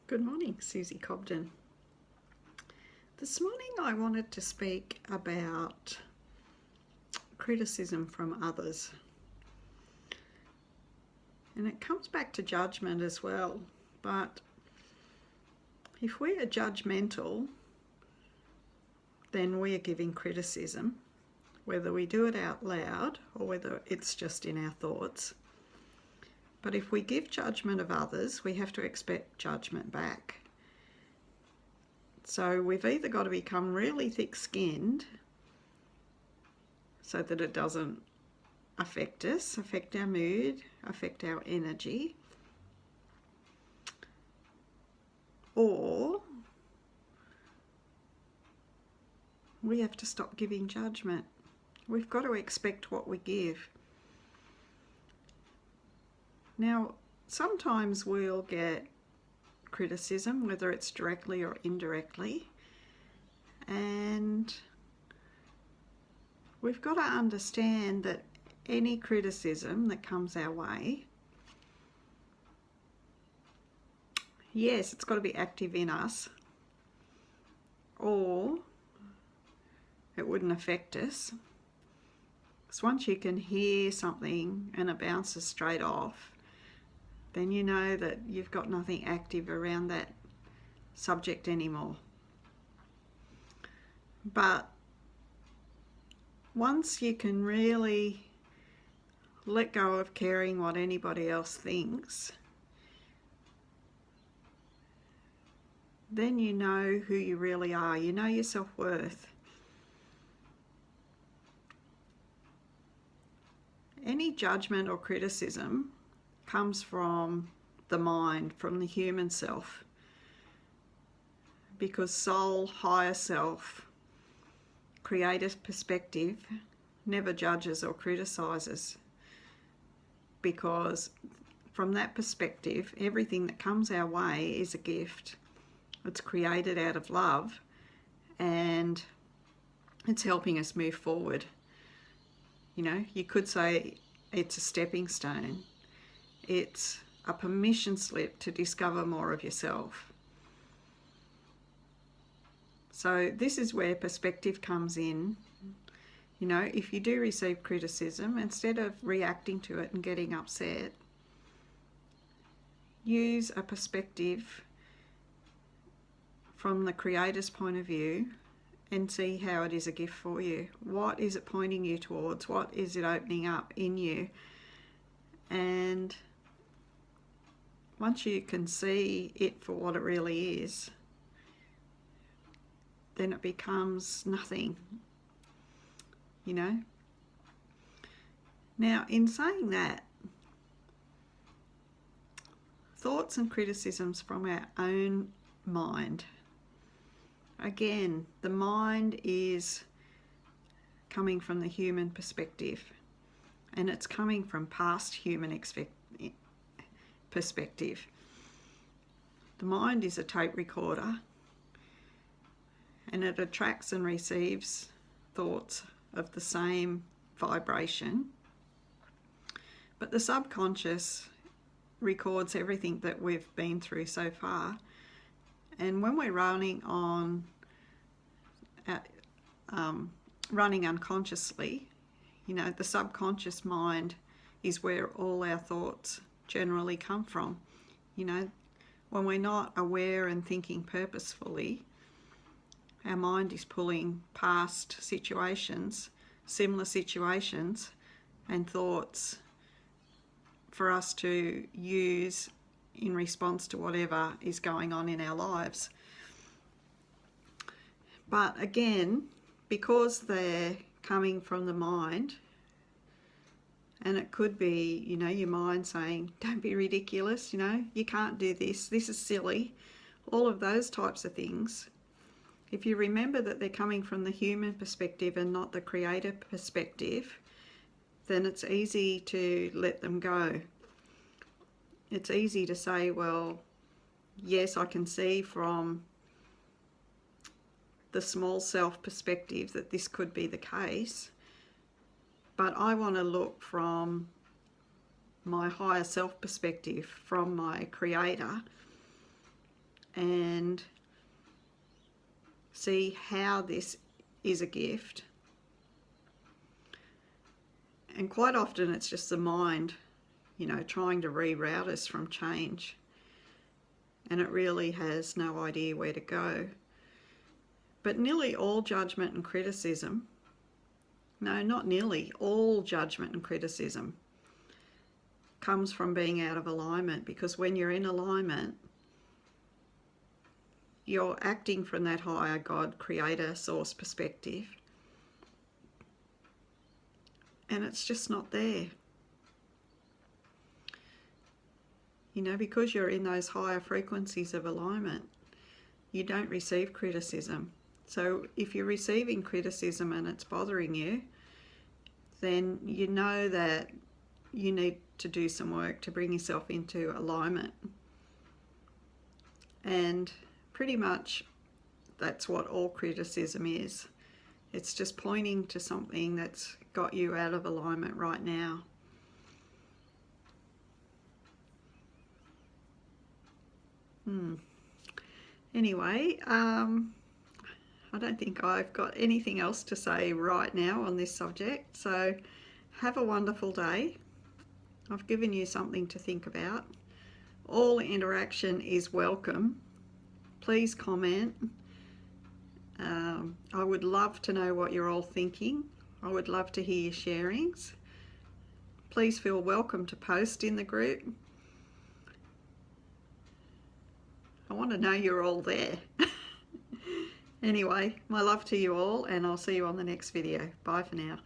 Good morning, Susie Cobden. This morning I wanted to speak about criticism from others. And it comes back to judgment as well. But if we are judgmental, then we are giving criticism, whether we do it out loud or whether it's just in our thoughts. But if we give judgment of others, we have to expect judgment back. So we've either got to become really thick-skinned so that it doesn't affect us, affect our mood, affect our energy, or we have to stop giving judgment. We've got to expect what we give. Now, sometimes we'll get criticism, whether it's directly or indirectly, and we've got to understand that any criticism that comes our way, yes, it's got to be active in us, or it wouldn't affect us. Because once you can hear something and it bounces straight off, then you know that you've got nothing active around that subject anymore. But once you can really let go of caring what anybody else thinks, then you know who you really are. You know your self-worth. Any judgment or criticism comes from the mind, from the human self, because soul, higher self, creator perspective never judges or criticizes, because from that perspective everything that comes our way is a gift. It's created out of love and it's helping us move forward. You know, you could say it's a stepping stone. It's a permission slip to discover more of yourself. So this is where perspective comes in. You know, if you do receive criticism, instead of reacting to it and getting upset, use a perspective from the Creator's point of view and see how it is a gift for you. What is it pointing you towards? What is it opening up in you? And once you can see it for what it really is, then it becomes nothing, you know. Now, in saying that, thoughts and criticisms from our own mind. Again, the mind is coming from the human perspective, and it's coming from past human perspective. The mind is a tape recorder, and it attracts and receives thoughts of the same vibration, but the subconscious records everything that we've been through so far. And when we're running unconsciously, you know, the subconscious mind is where all our thoughts generally come from. You know, when we're not aware and thinking purposefully, our mind is pulling past situations, similar situations, and thoughts for us to use in response to whatever is going on in our lives. But again, because they're coming from the mind, and it could be, you know, your mind saying, don't be ridiculous, you know, you can't do this, this is silly, all of those types of things. If you remember that they're coming from the human perspective and not the creator perspective, then it's easy to let them go. It's easy to say, well, yes, I can see from the small self perspective that this could be the case, but I want to look from my higher self perspective, from my creator, see how this is a gift. And quite often it's just the mind, trying to reroute us from change. And it really has no idea where to go. But nearly all judgment and criticism, no, not nearly, all judgment and criticism comes from being out of alignment, because when you're in alignment, you're acting from that higher God, creator, source perspective. And it's just not there. Because you're in those higher frequencies of alignment, you don't receive criticism. So if you're receiving criticism and it's bothering you, then you know that you need to do some work to bring yourself into alignment. And pretty much that's what all criticism is. It's just pointing to something that's got you out of alignment right now. Anyway, I don't think I've got anything else to say right now on this subject. So have a wonderful day. I've given you something to think about. All interaction is welcome. Please comment. I would love to know what you're all thinking. I would love to hear your sharings. Please feel welcome to post in the group. I want to know you're all there. Anyway, my love to you all, and I'll see you on the next video. Bye for now.